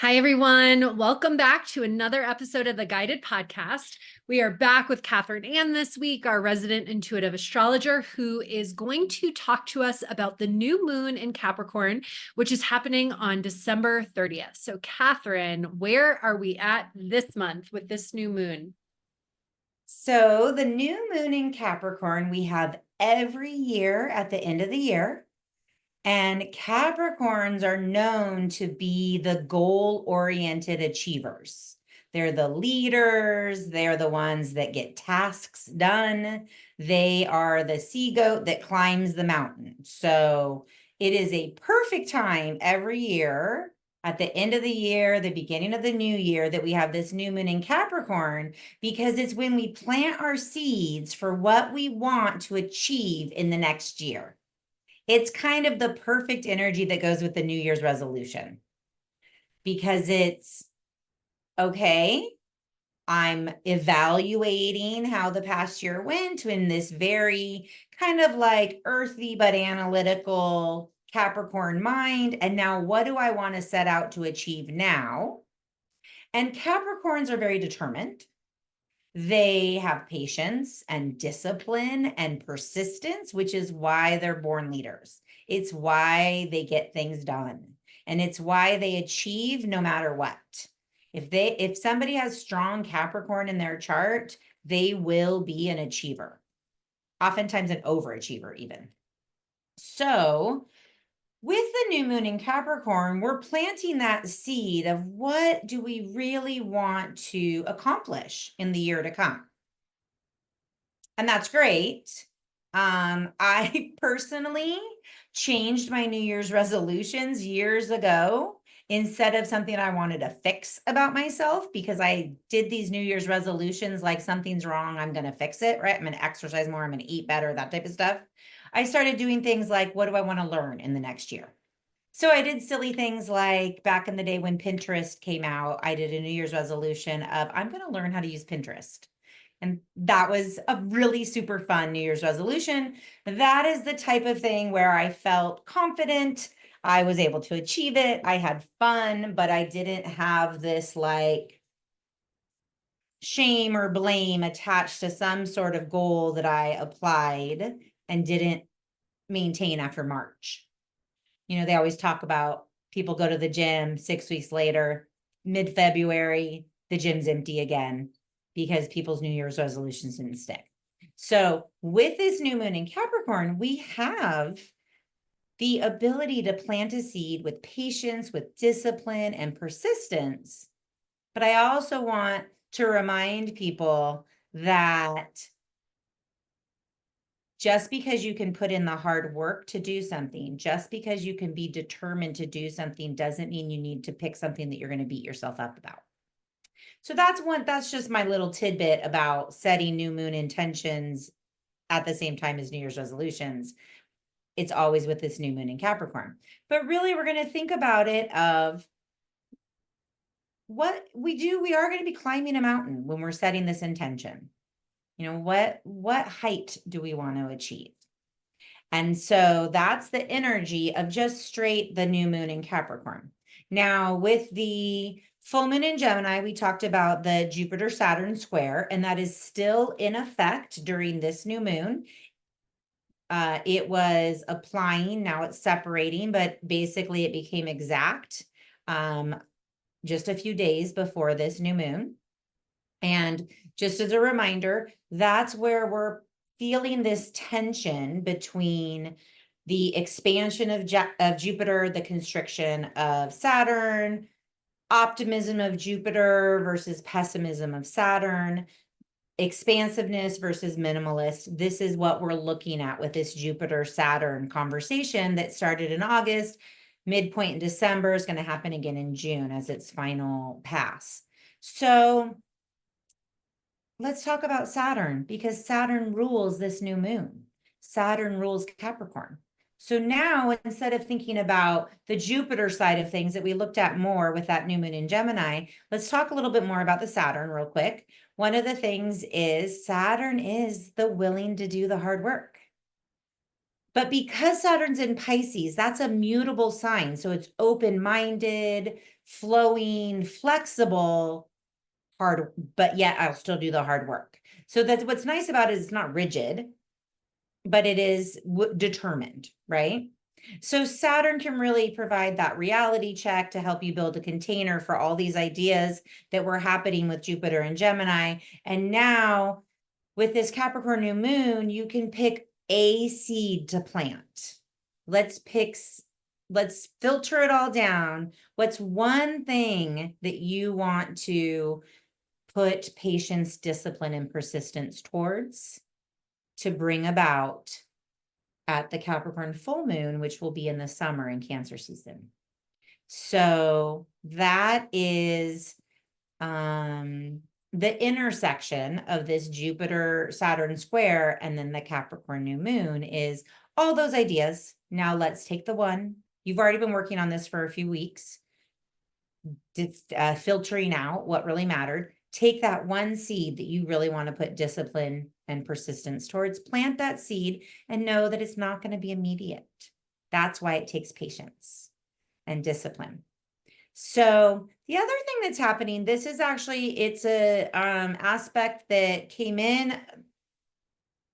Hi, everyone. Welcome back to another episode of the Guided Podcast. We are back with Catherine Ann this week, our resident intuitive astrologer, who is going to talk to us about the new moon in Capricorn, which is happening on December 30th. So, Catherine, where are we at this month with this new moon? So the new moon in Capricorn, we have every year at the end of the year. And Capricorns are known to be the goal-oriented achievers. They're the leaders. They're the ones that get tasks done. They are the sea goat that climbs the mountain. So it is a perfect time every year at the end of the year, the beginning of the new year, that we have this new moon in Capricorn, because it's when we plant our seeds for what we want to achieve in the next year. It's kind of the perfect energy that goes with the New Year's resolution, because it's okay. I'm evaluating how the past year went in this very kind of like earthy but analytical Capricorn mind. And now what do I want to set out to achieve now? And Capricorns are very determined. They have patience and discipline and persistence, which is why they're born leaders. It's why they get things done. And it's why they achieve no matter what. If somebody has strong Capricorn in their chart, they will be an achiever, oftentimes an overachiever even. So with the new moon in Capricorn, we're planting that seed of what do we really want to accomplish in the year to come. And that's great. I personally changed my New Year's resolutions years ago instead of something I wanted to fix about myself, because I did these New Year's resolutions like something's wrong, I'm going to fix it, right? I'm going to exercise more, I'm going to eat better, that type of stuff. I started doing things like, what do I want to learn in the next year? So I did silly things like back in the day when Pinterest came out, I did a New Year's resolution of I'm going to learn how to use Pinterest. And that was a really super fun New Year's resolution. That is the type of thing where I felt confident. I was able to achieve it. I had fun, but I didn't have this like shame or blame attached to some sort of goal that I applied and didn't maintain after March. You know, they always talk about people go to the gym 6 weeks later, mid-February, the gym's empty again because people's New Year's resolutions didn't stick. So with this new moon in Capricorn, we have the ability to plant a seed with patience, with discipline and persistence. But I also want to remind people that just because you can put in the hard work to do something, just because you can be determined to do something, doesn't mean you need to pick something that you're going to beat yourself up about. So that's just my little tidbit about setting new moon intentions at the same time as New Year's resolutions. It's always with this new moon in Capricorn. But really, we're going to think about it of what we do. We are going to be climbing a mountain when we're setting this intention. You know, what height do we want to achieve? And so that's the energy of just straight the new moon in Capricorn. Now, with the full moon in Gemini, we talked about the Jupiter-Saturn square, and that is still in effect during this new moon. It was applying, now it's separating, but basically it became exact just a few days before this new moon. And just as a reminder, that's where we're feeling this tension between the expansion of Jupiter, the constriction of Saturn, optimism of Jupiter versus pessimism of Saturn, expansiveness versus minimalist. This is what we're looking at with this Jupiter-Saturn conversation that started in August, midpoint in December, is going to happen again in June as its final pass. So let's talk about Saturn, because Saturn rules this new moon. Saturn rules Capricorn. So now, instead of thinking about the Jupiter side of things that we looked at more with that new moon in Gemini, let's talk a little bit more about the Saturn real quick. One of the things is Saturn is the willing to do the hard work. But because Saturn's in Pisces, that's a mutable sign. So it's open-minded, flowing, flexible, hard, but yet I'll still do the hard work. So that's what's nice about it is it's not rigid, but it is determined, right? So Saturn can really provide that reality check to help you build a container for all these ideas that were happening with Jupiter and Gemini. And now with this Capricorn new moon, you can pick a seed to plant. Let's filter it all down. What's one thing that you want to put patience, discipline, and persistence towards to bring about at the Capricorn full moon, which will be in the summer in Cancer season? So that is the intersection of this Jupiter-Saturn square and then the Capricorn new moon is all those ideas. Now let's take the one. You've already been working on this for a few weeks, filtering out what really mattered. Take that one seed that you really want to put discipline and persistence towards, plant that seed, and know that it's not going to be immediate. That's why it takes patience and discipline. So the other thing that's happening, this is actually, it's a aspect that came in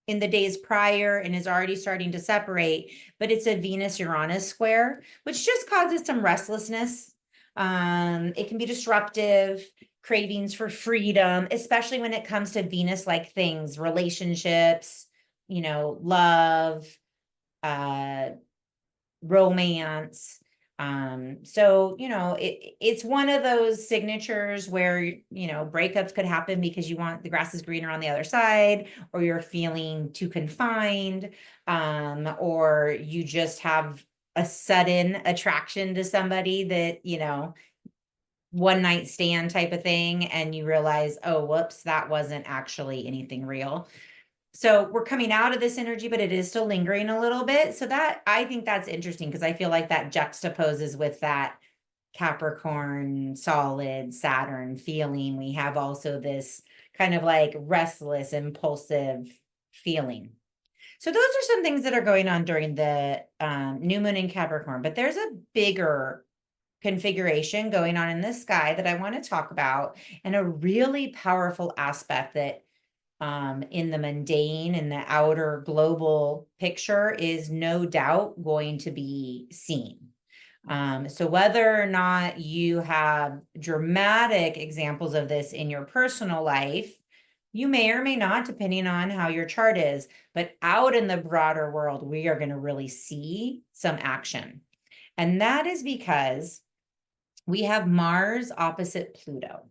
the days prior and is already starting to separate, but it's a Venus-Uranus square, which just causes some restlessness. It can be disruptive, cravings for freedom, especially when it comes to Venus-like things, relationships, love, romance. So, it's one of those signatures where, breakups could happen because you want the grass is greener on the other side, or you're feeling too confined, or you just have a sudden attraction to somebody that, one night stand type of thing, and you realize, oh, whoops, that wasn't actually anything real. So we're coming out of this energy, but it is still lingering a little bit. So that, I think that's interesting because I feel like that juxtaposes with that Capricorn, solid Saturn feeling. We have also this kind of like restless, impulsive feeling. So those are some things that are going on during the new moon in Capricorn, but there's a bigger configuration going on in the sky that I want to talk about, and a really powerful aspect that in the mundane and the outer global picture is no doubt going to be seen. So whether or not you have dramatic examples of this in your personal life, you may or may not, depending on how your chart is, but out in the broader world, we are going to really see some action. And that is because we have Mars opposite Pluto.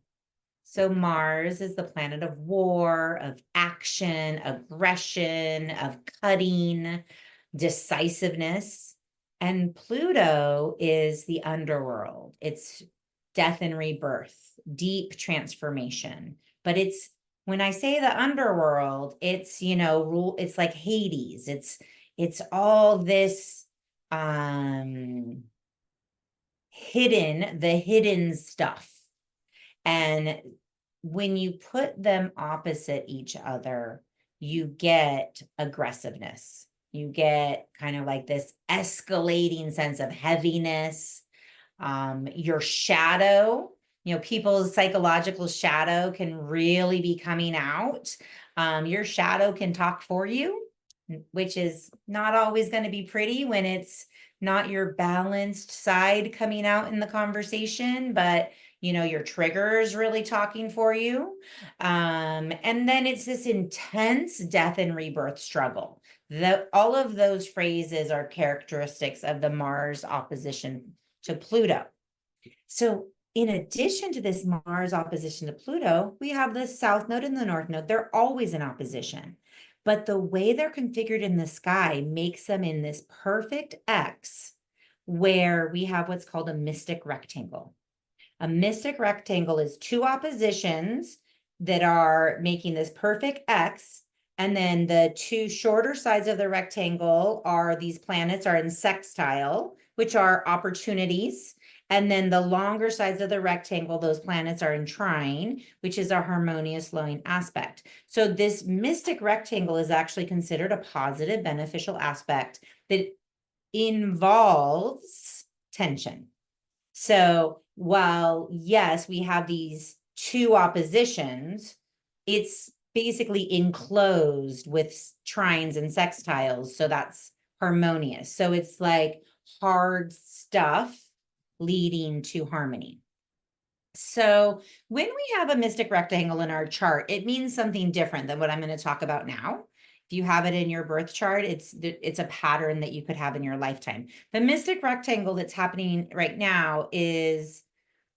So Mars is the planet of war, of action, aggression, of cutting, decisiveness. And Pluto is the underworld. It's death and rebirth, deep transformation. But it's, when I say the underworld, it's, it's like Hades. It's all this hidden stuff. And when you put them opposite each other, you get aggressiveness. You get kind of like this escalating sense of heaviness. Your shadow, people's psychological shadow can really be coming out. Your shadow can talk for you, which is not always going to be pretty when it's not your balanced side coming out in the conversation, but your trigger is really talking for you. And then it's this intense death and rebirth struggle. All of those phrases are characteristics of the Mars opposition to Pluto. So in addition to this Mars opposition to Pluto, we have the South Node and the North Node. They're always in opposition. But the way they're configured in the sky makes them in this perfect X, where we have what's called a mystic rectangle. A mystic rectangle is two oppositions that are making this perfect X. And then the two shorter sides of the rectangle are these planets are in sextile, which are opportunities. And then the longer sides of the rectangle, those planets are in trine, which is a harmonious flowing aspect. So this mystic rectangle is actually considered a positive, beneficial aspect that involves tension. So while, yes, we have these two oppositions, it's basically enclosed with trines and sextiles. So that's harmonious. So it's like hard stuff leading to harmony. So when we have a mystic rectangle in our chart, it means something different than what I'm going to talk about now. If you have it in your birth chart, it's a pattern that you could have in your lifetime. The mystic rectangle that's happening right now is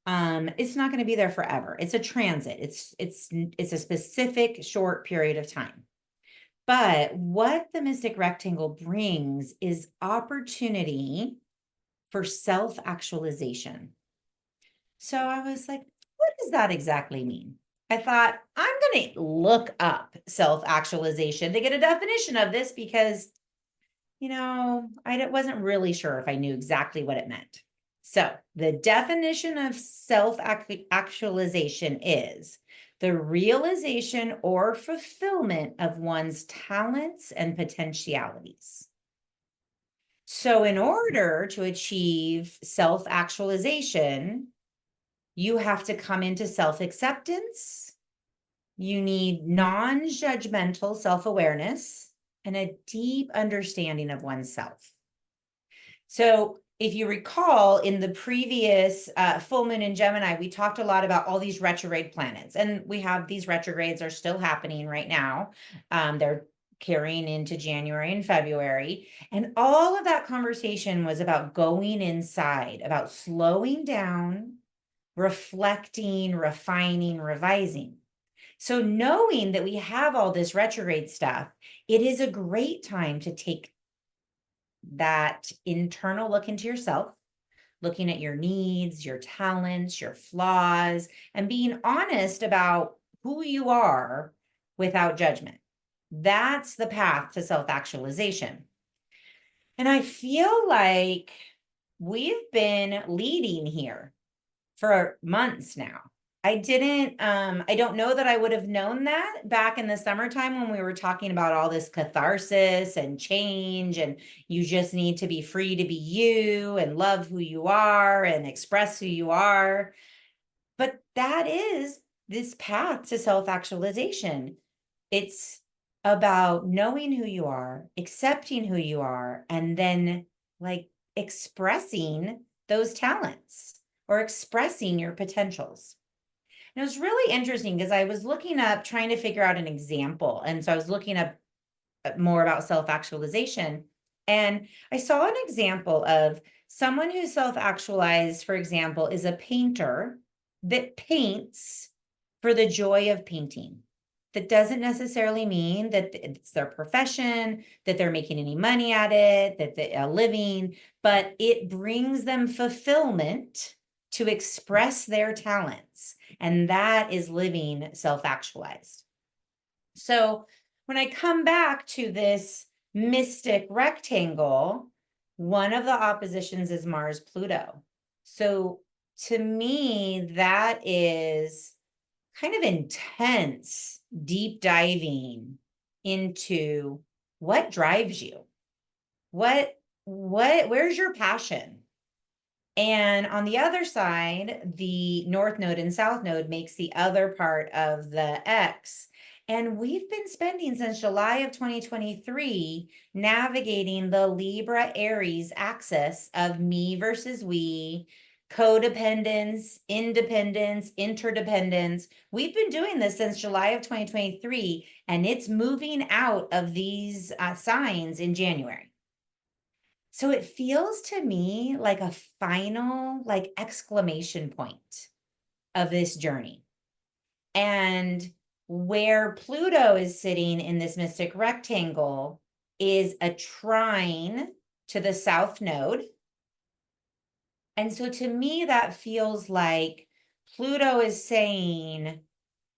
it's not going to be there forever. It's a transit. It's a specific short period of time. But what the mystic rectangle brings is opportunity for self-actualization. So I was like, what does that exactly mean? I thought, I'm going to look up self-actualization to get a definition of this because, I wasn't really sure if I knew exactly what it meant. So the definition of self-actualization is the realization or fulfillment of one's talents and potentialities. So in order to achieve self-actualization, you have to come into self-acceptance. You need non-judgmental self-awareness and a deep understanding of oneself. So if you recall, in the previous full moon in Gemini, we talked a lot about all these retrograde planets. And we have these retrogrades are still happening right now. They're carrying into January and February. And all of that conversation was about going inside, about slowing down, reflecting, refining, revising. So knowing that we have all this retrograde stuff, it is a great time to take that internal look into yourself, looking at your needs, your talents, your flaws, and being honest about who you are without judgment. That's the path to self-actualization. And I feel like we've been leading here for months now. I don't know that I would have known that back in the summertime when we were talking about all this catharsis and change, and you just need to be free to be you and love who you are and express who you are. But that is this path to self-actualization. It's about knowing who you are, accepting who you are, and then like expressing those talents or expressing your potentials. And it was really interesting because I was looking up, trying to figure out an example. And so I was looking up more about self-actualization. And I saw an example of someone who's self-actualized, for example, is a painter that paints for the joy of painting. That doesn't necessarily mean that it's their profession, that they're making any money at it, that they're a living, but it brings them fulfillment to express their talents. And that is living self-actualized. So when I come back to this mystic rectangle, one of the oppositions is Mars-Pluto. So to me, that is kind of intense, deep diving into what drives you. Where's your passion? And on the other side, the North Node and South Node makes the other part of the X. And we've been spending since July of 2023 navigating the Libra Aries axis of me versus we, codependence, independence, interdependence. We've been doing this since July of 2023, and it's moving out of these signs in January. So it feels to me like a final, like exclamation point of this journey. And where Pluto is sitting in this mystic rectangle is a trine to the South Node. And so to me, that feels like Pluto is saying,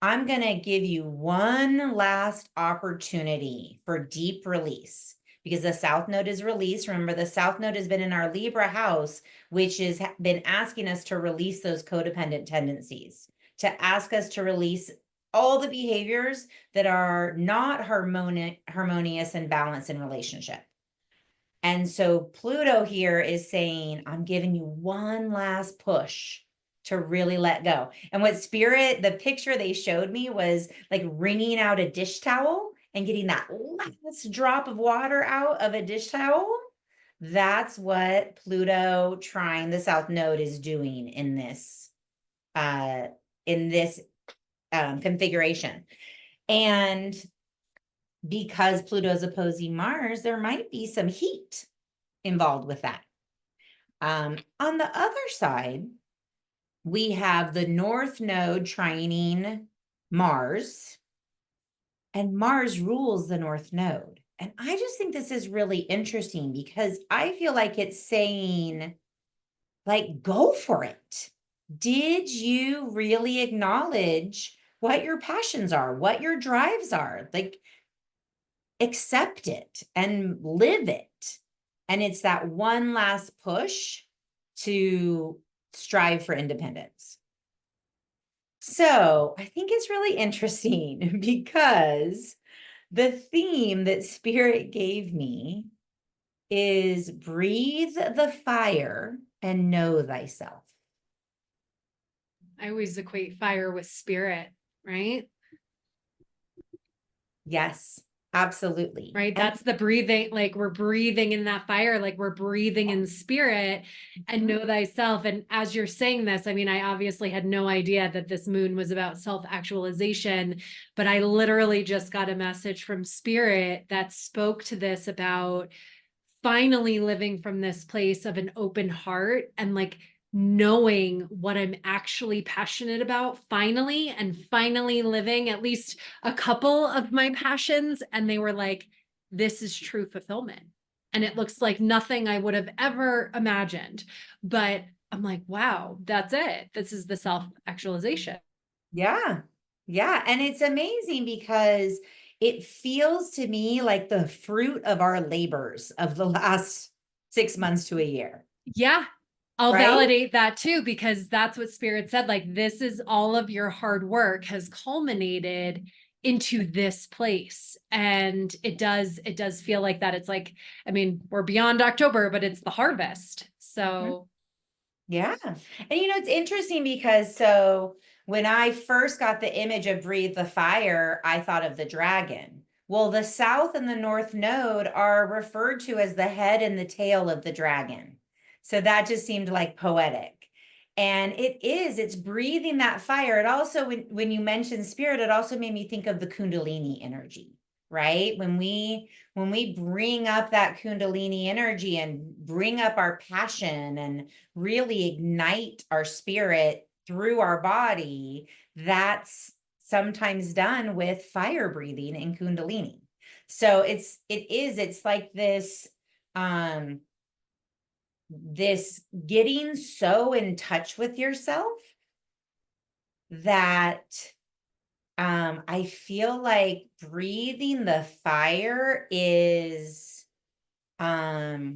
I'm going to give you one last opportunity for deep release, because the South Node is released. Remember, the South Node has been in our Libra house, which has been asking us to release those codependent tendencies, to ask us to release all the behaviors that are not harmonious and balanced in relationship. And so Pluto here is saying, I'm giving you one last push to really let go. And what Spirit, the picture they showed me was like wringing out a dish towel and getting that last drop of water out of a dish towel. That's what Pluto trine the South Node is doing in this configuration. And because Pluto's opposing Mars, there might be some heat involved with that. On the other side, we have the North Node trining Mars, and Mars rules the North Node. And I just think this is really interesting because I feel like it's saying, like, go for it. Did you really acknowledge what your passions are, what your drives are? Like, accept it and live it. And it's that one last push to strive for independence. So I think it's really interesting because the theme that Spirit gave me is breathe the fire and know thyself. I always equate fire with spirit, right? Yes, absolutely. Right. That's the breathing, like we're breathing in that fire, like we're breathing in spirit and know thyself. And as you're saying this, I mean, I obviously had no idea that this moon was about self-actualization, but I literally just got a message from spirit that spoke to this about finally living from this place of an open heart and like knowing what I'm actually passionate about finally, and finally living at least a couple of my passions. And they were like, this is true fulfillment. And it looks like nothing I would have ever imagined. But I'm like, wow, that's it. This is the self-actualization. Yeah. Yeah. And it's amazing because it feels to me like the fruit of our labors of the last 6 months to a year. Yeah. I'll Right? validate that too, because that's what Spirit said. Like, this is all of your hard work has culminated into this place. And it does feel like that. It's like, I mean, we're beyond October, but it's the harvest. So Yeah. And it's interesting because so when I first got the image of breathe the fire, I thought of the dragon. Well, the south and the north node are referred to as the head and the tail of the dragon. So that just seemed like poetic. And it's breathing that fire. It also, when you mentioned spirit, it also made me think of the Kundalini energy, right? When we bring up that Kundalini energy and bring up our passion and really ignite our spirit through our body, that's sometimes done with fire breathing and Kundalini. So it's like this getting so in touch with yourself that I feel like breathing the fire is a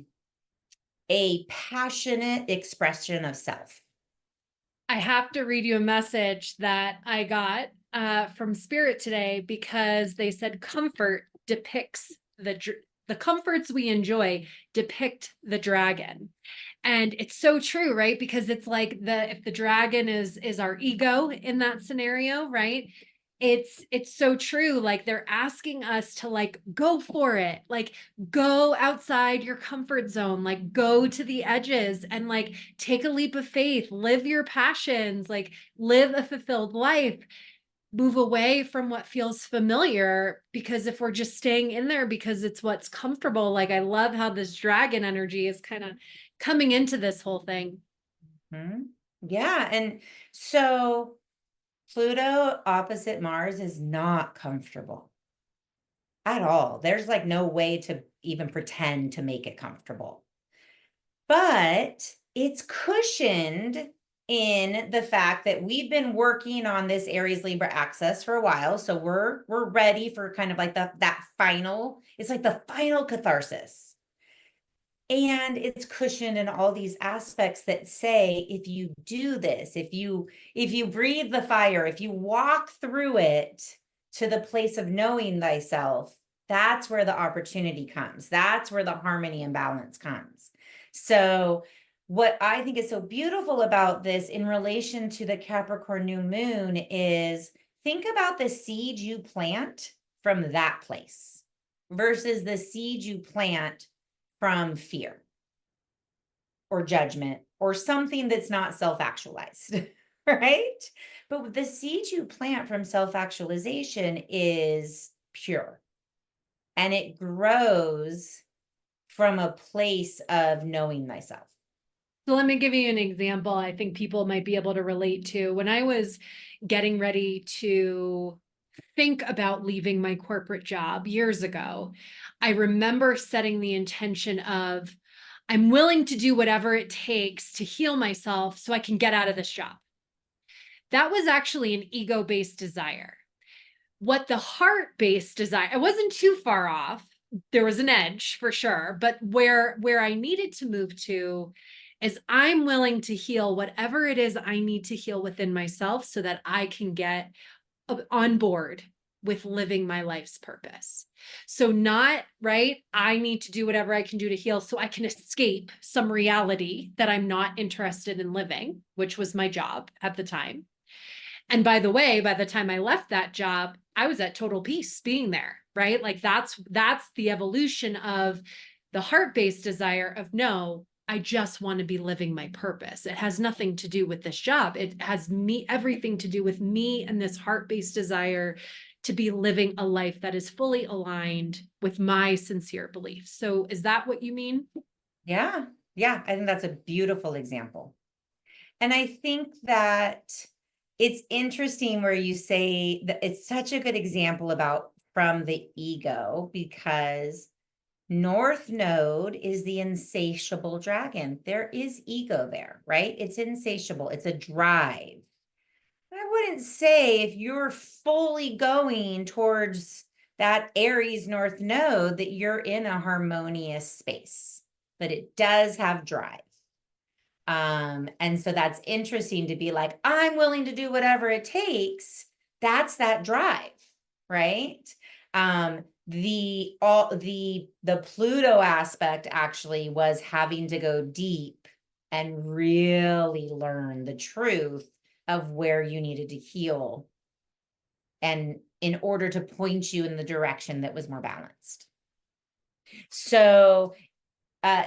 passionate expression of self. I have to read you a message that I got from Spirit today, because they said comfort depicts the comforts we enjoy depict the dragon. And it's so true, right? Because it's like if the dragon is our ego in that scenario, right? It's so true. Like, they're asking us to like go for it, like go outside your comfort zone, like go to the edges and like take a leap of faith, live your passions, like live a fulfilled life, move away from what feels familiar. Because if we're just staying in there because it's what's comfortable, like I love how this dragon energy is kind of coming into this whole thing. Yeah. And so Pluto opposite Mars is not comfortable at all. There's like no way to even pretend to make it comfortable. But it's cushioned in the fact that we've been working on this Aries Libra axis for a while. So we're ready for kind of like that final, it's like the final catharsis. And it's cushioned in all these aspects that say, if you do this, if you breathe the fire, if you walk through it to the place of knowing thyself, That's where the opportunity comes. That's where the harmony and balance comes. So what I think is so beautiful about this in relation to the Capricorn new moon is think about the seed you plant from that place versus the seed you plant from fear or judgment or something that's not self-actualized, right? But the seed you plant from self-actualization is pure and it grows from a place of knowing thyself. So let me give you an example I think people might be able to relate to. When I was getting ready to think about leaving my corporate job years ago, I remember setting the intention of, I'm willing to do whatever it takes to heal myself so I can get out of this job. That was actually an ego-based desire. What the heart-based desire, I wasn't too far off. There was an edge for sure, but where I needed to move to is I'm willing to heal whatever it is I need to heal within myself so that I can get on board with living my life's purpose. So not, right, I need to do whatever I can do to heal so I can escape some reality that I'm not interested in living, which was my job at the time. And by the way, by the time I left that job, I was at total peace being there, right? Like that's the evolution of the heart-based desire of, no, I just want to be living my purpose. It has nothing to do with this job. It has everything to do with me and this heart-based desire to be living a life that is fully aligned with my sincere beliefs. So is that what you mean? Yeah. Yeah. I think that's a beautiful example. And I think that it's interesting where you say that it's such a good example about from the ego, because North Node is the insatiable dragon. There is ego there, right? It's insatiable. It's a drive. I wouldn't say if you're fully going towards that Aries North Node that you're in a harmonious space, but it does have drive. And so that's interesting to be like, I'm willing to do whatever it takes. That's that drive, right? The Pluto aspect actually was having to go deep and really learn the truth of where you needed to heal, and in order to point you in the direction that was more balanced. So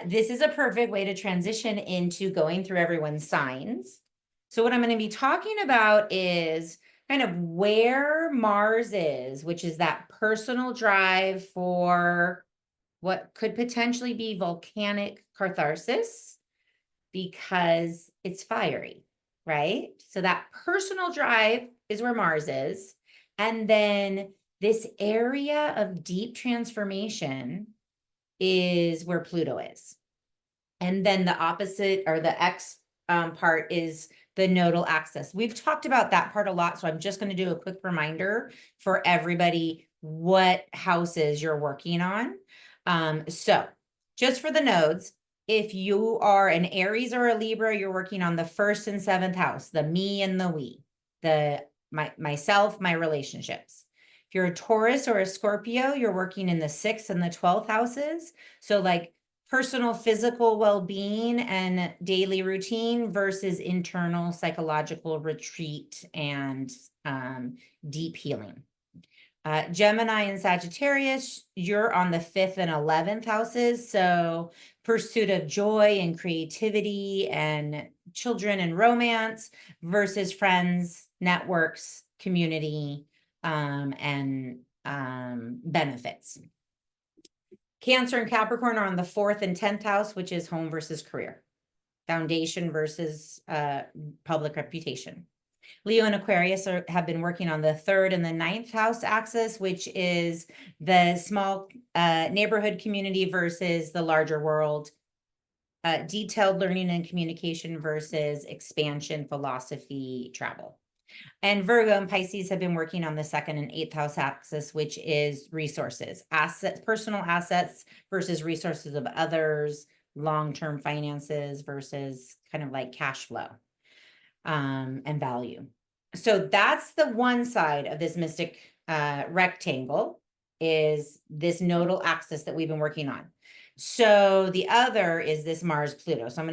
this is a perfect way to transition into going through everyone's signs. So what I'm going to be talking about is kind of where Mars is, which is that personal drive for what could potentially be volcanic catharsis, because it's fiery, right? So that personal drive is where Mars is. And then this area of deep transformation is where Pluto is. And then the opposite, or the X part, is the nodal axis. We've talked about that part a lot, so I'm just going to do a quick reminder for everybody what houses you're working on. So just for the nodes, if you are an Aries or a Libra, you're working on the 1st and 7th house, the me and the we, the myself, my relationships. If you're a Taurus or a Scorpio, you're working in the 6th and the 12th houses. So like personal physical well-being and daily routine versus internal psychological retreat and deep healing. Gemini and Sagittarius, you're on the 5th and 11th houses. So pursuit of joy and creativity and children and romance versus friends, networks, community, and benefits. Cancer and Capricorn are on the 4th and 10th house, which is home versus career, foundation versus public reputation. Leo and Aquarius have been working on the 3rd and the 9th house axis, which is the small neighborhood community versus the larger world, detailed learning and communication versus expansion, philosophy, travel. And Virgo and Pisces have been working on the 2nd and 8th house axis, which is resources, assets, personal assets versus resources of others, long-term finances versus kind of like cash flow and value. So that's the one side of this mystic rectangle. is this nodal axis that we've been working on. So the other is this Mars-Pluto. So I'm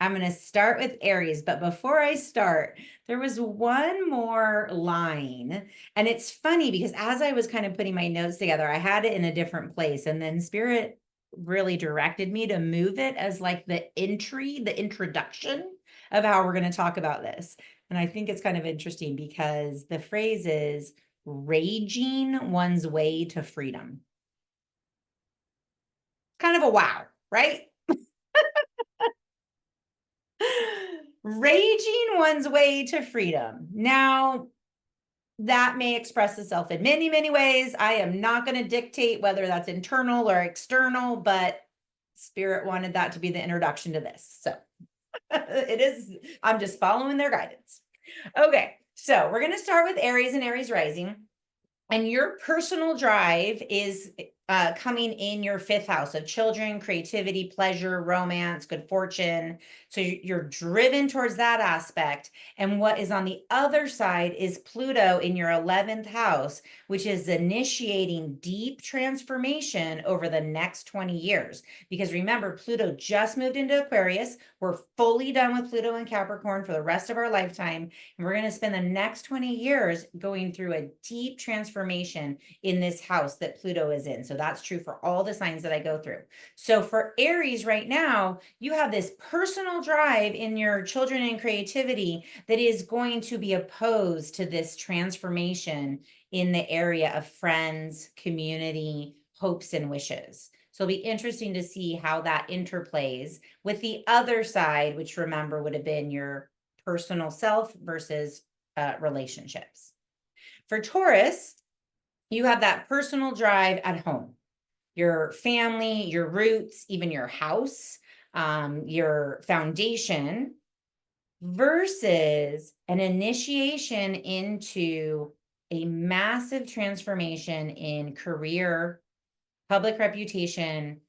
gonna start with Aries, but before I start, there was one more line. And it's funny because as I was kind of putting my notes together, I had it in a different place, and then Spirit really directed me to move it as like the introduction of how we're going to talk about this. And I think it's kind of interesting because the phrase is raging one's way to freedom. Kind of a wow, right? Raging one's way to freedom. Now, that may express itself in many, many ways. I am not going to dictate whether that's internal or external, but Spirit wanted that to be the introduction to this. So it is, I'm just following their guidance. Okay, so we're going to start with Aries and Aries rising. And your personal drive is coming in your 5th house of children, creativity, pleasure, romance, good fortune. So you're driven towards that aspect. And what is on the other side is Pluto in your 11th house, which is initiating deep transformation over the next 20 years. Because remember, Pluto just moved into Aquarius. We're fully done with Pluto and Capricorn for the rest of our lifetime. And we're going to spend the next 20 years going through a deep transformation in this house that Pluto is in. So that's true for all the signs that I go through. So for Aries right now, you have this personal drive in your children and creativity that is going to be opposed to this transformation in the area of friends, community, hopes, and wishes. So it'll be interesting to see how that interplays with the other side, which remember would have been your personal self versus relationships. For Taurus, you have that personal drive at home, your family, your roots, even your house, your foundation, versus an initiation into a massive transformation in career, public reputation,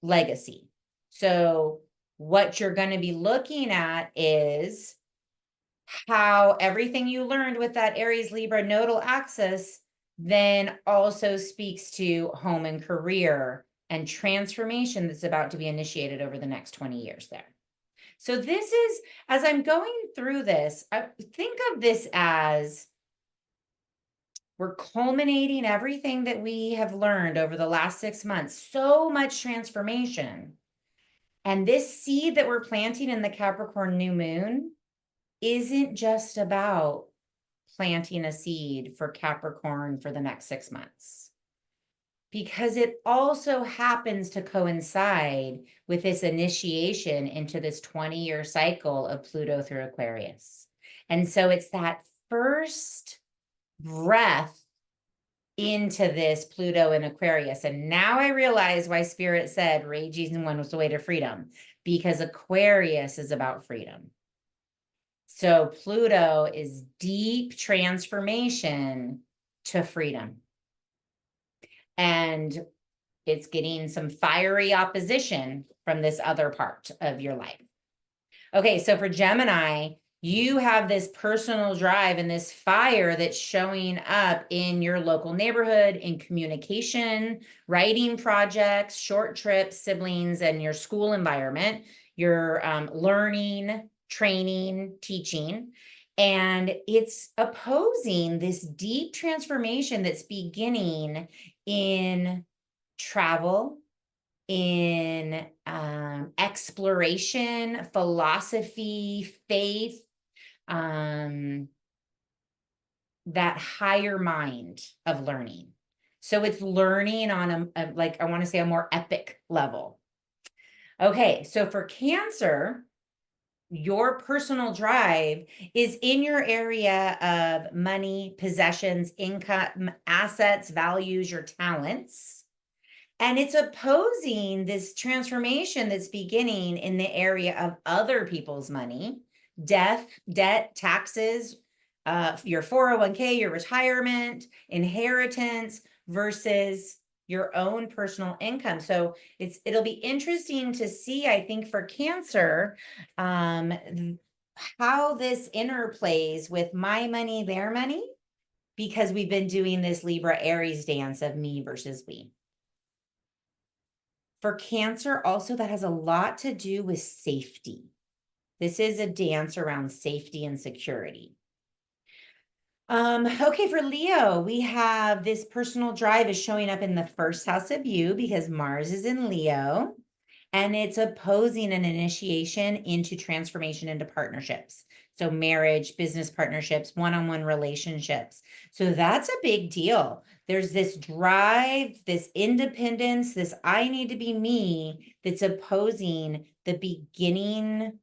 legacy. So what you're going to be looking at is how everything you learned with that Aries Libra nodal axis then also speaks to home and career and transformation that's about to be initiated over the next 20 years there. So this is, as I'm going through this, I think of this as we're culminating everything that we have learned over the last 6 months, so much transformation. And this seed that we're planting in the Capricorn new moon isn't just about planting a seed for Capricorn for the next 6 months, because it also happens to coincide with this initiation into this 20-year cycle of Pluto through Aquarius. And so it's that first breath into this Pluto and Aquarius. And now I realize why Spirit said raging one was the way to freedom, because Aquarius is about freedom. So Pluto is deep transformation to freedom. And it's getting some fiery opposition from this other part of your life. Okay, so for Gemini, you have this personal drive and this fire that's showing up in your local neighborhood, in communication, writing projects, short trips, siblings, and your school environment, your learning, training, teaching. And it's opposing this deep transformation that's beginning in travel, in exploration, philosophy, faith, that higher mind of learning. So it's learning on a like, I want to say a more epic level. Okay, so for Cancer, your personal drive is in your area of money, possessions, income, assets, values, your talents. And it's opposing this transformation that's beginning in the area of other people's money, debt, taxes, your 401k, your retirement, inheritance versus your own personal income. So it'll be interesting to see, I think, for Cancer, how this interplays with my money, their money, because we've been doing this Libra Aries dance of me versus we. For Cancer, also, that has a lot to do with safety. This is a dance around safety and security. Okay, for Leo, we have this personal drive is showing up in the first house of you because Mars is in Leo, and it's opposing an initiation into transformation into partnerships. So marriage, business partnerships, one-on-one relationships. So that's a big deal. There's this drive, this independence, this I need to be me that's opposing the beginning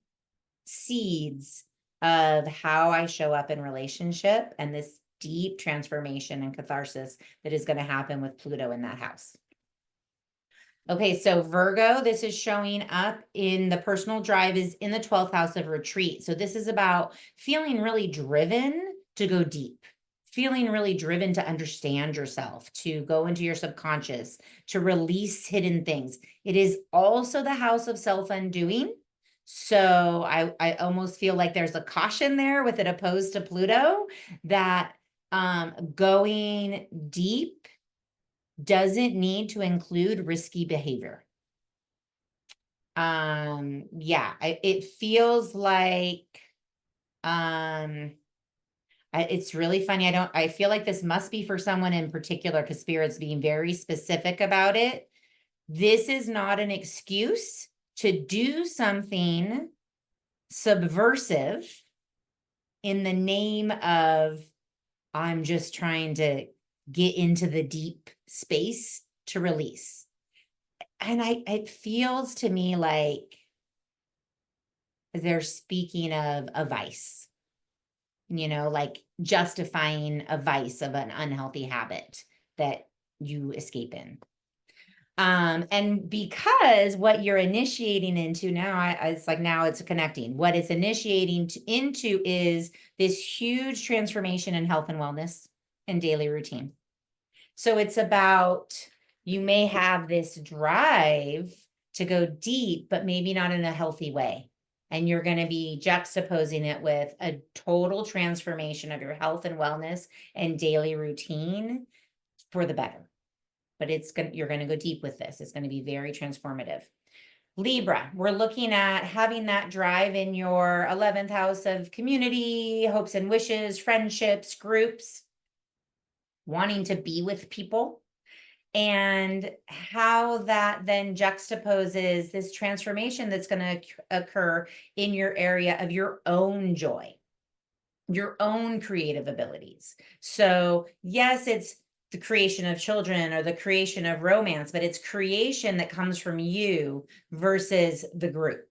seeds of how I show up in relationship and this deep transformation and catharsis that is going to happen with Pluto in that house. Okay, so Virgo, this is showing up in the personal drive is in the 12th house of retreat. So this is about feeling really driven to go deep, feeling really driven to understand yourself, to go into your subconscious, to release hidden things. It is also the house of self-undoing. So I almost feel like there's a caution there with it opposed to Pluto, that going deep doesn't need to include risky behavior. Yeah, it feels like it's really funny. I feel like this must be for someone in particular because Spirit's being very specific about it. This is not an excuse to do something subversive in the name of I'm just trying to get into the deep space to release. And it feels to me like they're speaking of a vice, like justifying a vice of an unhealthy habit that you escape in. And because what you're initiating into now, it's like now it's connecting. What it's initiating into is this huge transformation in health and wellness and daily routine. So it's about, you may have this drive to go deep, but maybe not in a healthy way. And you're going to be juxtaposing it with a total transformation of your health and wellness and daily routine for the better. But you're going to go deep with this. It's going to be very transformative. Libra, we're looking at having that drive in your 11th house of community, hopes and wishes, friendships, groups, wanting to be with people, and how that then juxtaposes this transformation that's going to occur in your area of your own joy, your own creative abilities. So yes, it's the creation of children or the creation of romance, but it's creation that comes from you versus the group.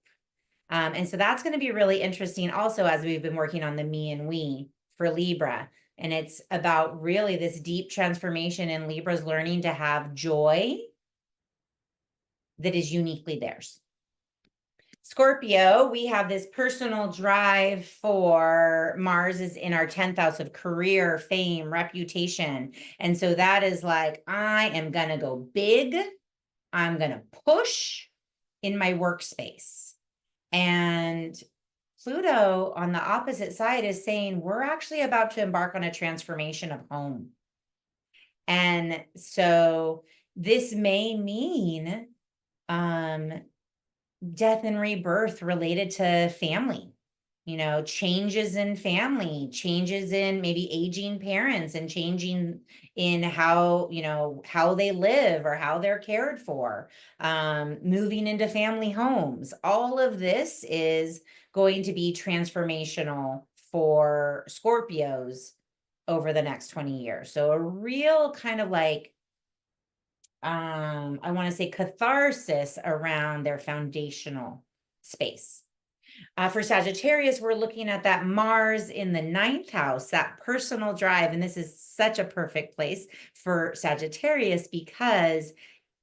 And so that's going to be really interesting also as we've been working on the me and we for Libra. And it's about really this deep transformation in Libra's learning to have joy that is uniquely theirs. Scorpio, we have this personal drive for Mars is in our 10th house of career, fame, reputation. And so that is like, I am going to go big. I'm going to push in my workspace. And Pluto on the opposite side is saying, we're actually about to embark on a transformation of home. And so this may mean, death and rebirth related to family, changes in family, changes in maybe aging parents and changing in how they live or how they're cared for, moving into family homes. All of this is going to be transformational for Scorpios over the next 20 years. So a real kind of like, I want to say catharsis around their foundational space. For Sagittarius, we're looking at that Mars in the 9th house, that personal drive. And this is such a perfect place for Sagittarius because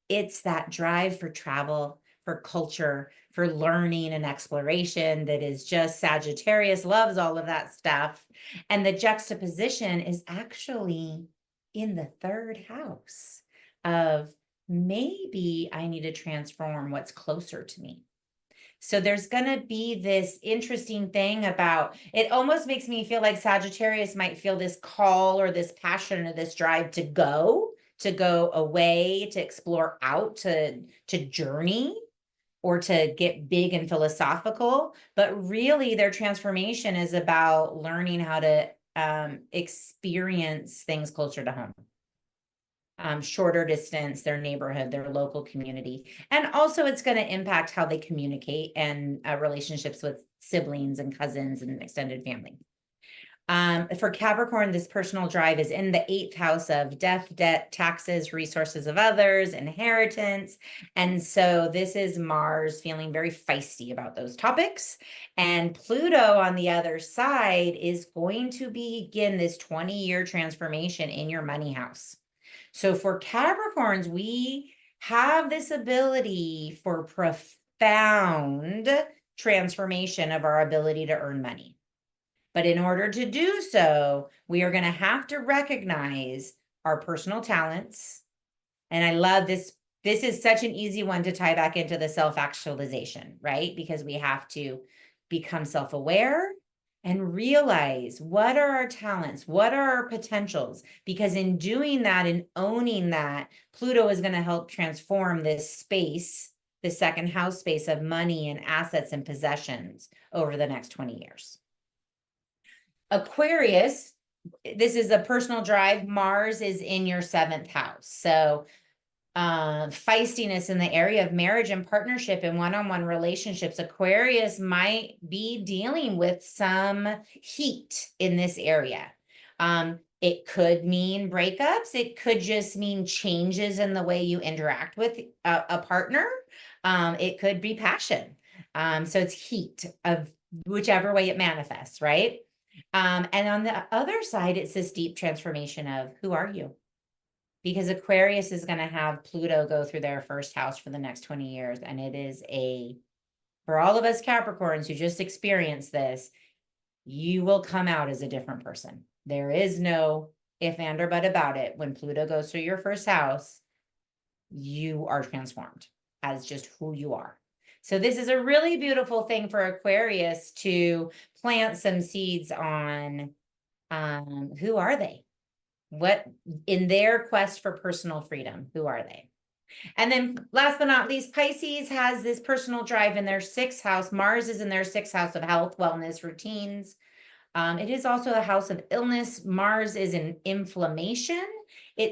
it's that drive for travel, for culture, for learning and exploration that is just Sagittarius loves all of that stuff. And the juxtaposition is actually in the 3rd house of maybe I need to transform what's closer to me. So there's going to be this interesting thing about it. Almost makes me feel like Sagittarius might feel this call or this passion or this drive to go away, to explore out, to journey, or to get big and philosophical. But really their transformation is about learning how to experience things closer to home. Shorter distance, their neighborhood, their local community. And also it's going to impact how they communicate and relationships with siblings and cousins and extended family. For Capricorn, this personal drive is in the 8th house of death, debt, taxes, resources of others, inheritance. And so this is Mars feeling very feisty about those topics. And Pluto on the other side is going to begin this 20-year transformation in your money house. So for Capricorns, we have this ability for profound transformation of our ability to earn money. But in order to do so, we are going to have to recognize our personal talents. And I love this. This is such an easy one to tie back into the self-actualization, right? Because we have to become self-aware and realize what are our talents, what are our potentials, because in doing that and owning that, Pluto is going to help transform this space, the second house space of money and assets and possessions over the next 20 years. Aquarius, this is a personal drive. Mars is in your 7th house. So feistiness in the area of marriage and partnership and one-on-one relationships. Aquarius might be dealing with some heat in this area. It could mean breakups. It could just mean changes in the way you interact with a partner. It could be passion. So it's heat of whichever way it manifests, right? And on the other side, it's this deep transformation of who are you? Because Aquarius is going to have Pluto go through their 1st house for the next 20 years. And it is for all of us Capricorns who just experienced this, you will come out as a different person. There is no if and or but about it. When Pluto goes through your 1st house, you are transformed as just who you are. So this is a really beautiful thing for Aquarius to plant some seeds on. Who are they? What in their quest for personal freedom, who are they? And then last but not least, Pisces has this personal drive in their 6th house. Mars is in their 6th house of health, wellness, routines. It is also a house of illness. Mars is in inflammation.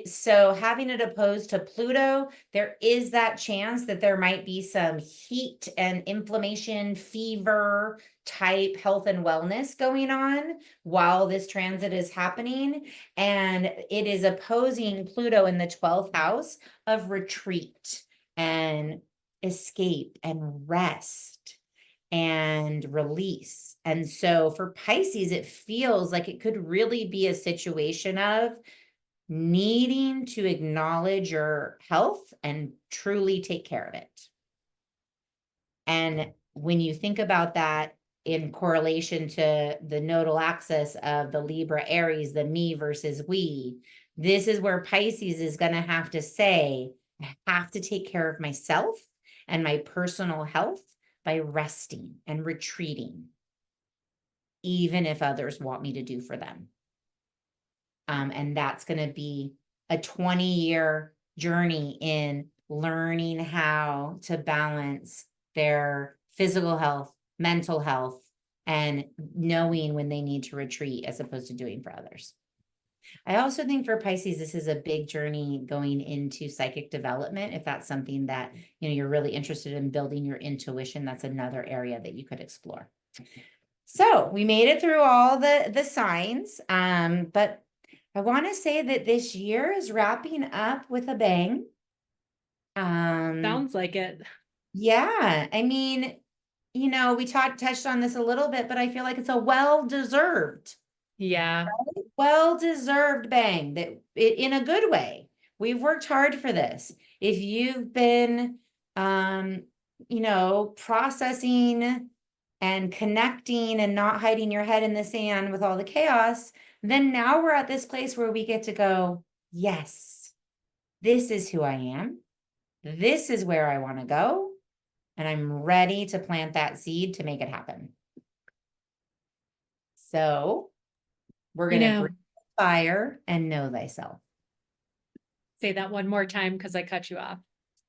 So having it opposed to Pluto, there is that chance that there might be some heat and inflammation, fever type health and wellness going on while this transit is happening. And it is opposing Pluto in the 12th house of retreat and escape and rest and release. And so for Pisces, it feels like it could really be a situation of needing to acknowledge your health and truly take care of it. And when you think about that in correlation to the nodal axis of the Libra Aries, the me versus we, this is where Pisces is going to have to say, I have to take care of myself and my personal health by resting and retreating, even if others want me to do for them. And that's going to be a 20-year journey in learning how to balance their physical health, mental health, and knowing when they need to retreat as opposed to doing for others. I also think for Pisces, this is a big journey going into psychic development. If that's something that you're really interested in building your intuition, that's another area that you could explore. So we made it through all the signs, but I want to say that this year is wrapping up with a bang. Sounds like it. Yeah, I mean, we touched on this a little bit, but I feel like it's a well-deserved. Yeah. Well-deserved bang that in a good way. We've worked hard for this. If you've been, processing and connecting and not hiding your head in the sand with all the chaos, then now we're at this place where we get to go, yes, this is who I am. This is where I want to go. and I'm ready to plant that seed to make it happen. So we're going to breathe fire and know thyself. Say that one more time because I cut you off.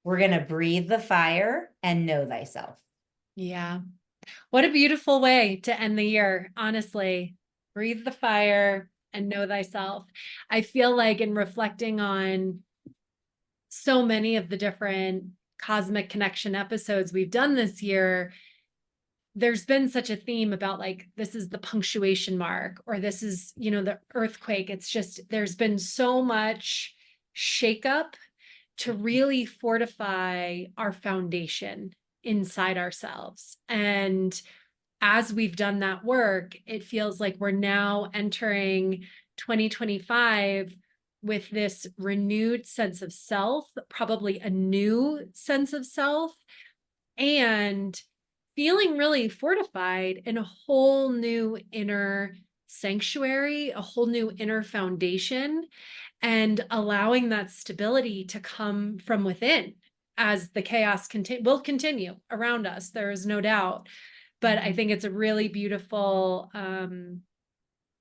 We're going to breathe the fire and know thyself. Yeah. What a beautiful way to end the year, honestly. Breathe the fire and know thyself. I feel like in reflecting on so many of the different cosmic connection episodes we've done this year, there's been such a theme about like, this is the punctuation mark, or this is, you know, the earthquake. It's just, there's been so much shakeup to really fortify our foundation inside ourselves. And as we've done that work, it feels like we're now entering 2025 with this renewed sense of self, probably a new sense of self, and feeling really fortified in a whole new inner sanctuary, a whole new inner foundation, and allowing that stability to come from within as the chaos will continue around us. There is no doubt. But I think it's a really beautiful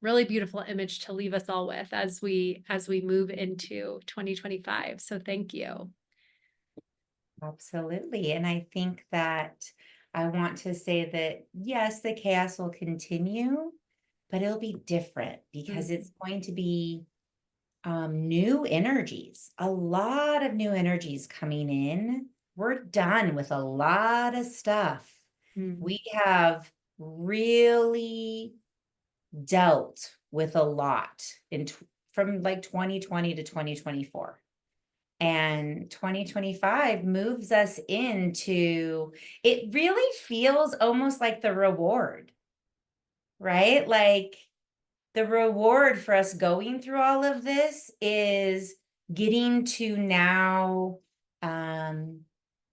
image to leave us all with as we move into 2025. So thank you. Absolutely. And I think that I want to say that, yes, the chaos will continue, but it'll be different because it's going to be new energies, a lot of new energies coming in. We're done with a lot of stuff. We have really dealt with a lot from like 2020 to 2024. And 2025 moves us into, it really feels almost like the reward, right? Like the reward for us going through all of this is getting to now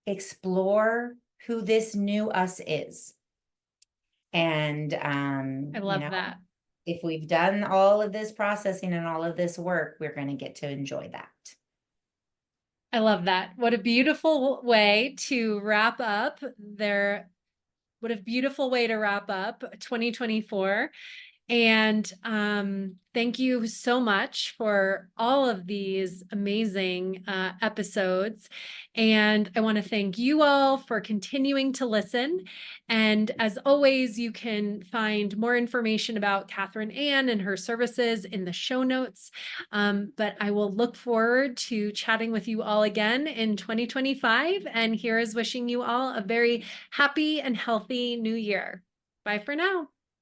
explore who this new us is. And I love that. If we've done all of this processing and all of this work, we're going to get to enjoy that. I love that. What a beautiful way to wrap up 2024. And thank you so much for all of these amazing episodes. And I want to thank you all for continuing to listen. And as always, you can find more information about Catherine Ann and her services in the show notes. But I will look forward to chatting with you all again in 2025. And here is wishing you all a very happy and healthy new year. Bye for now.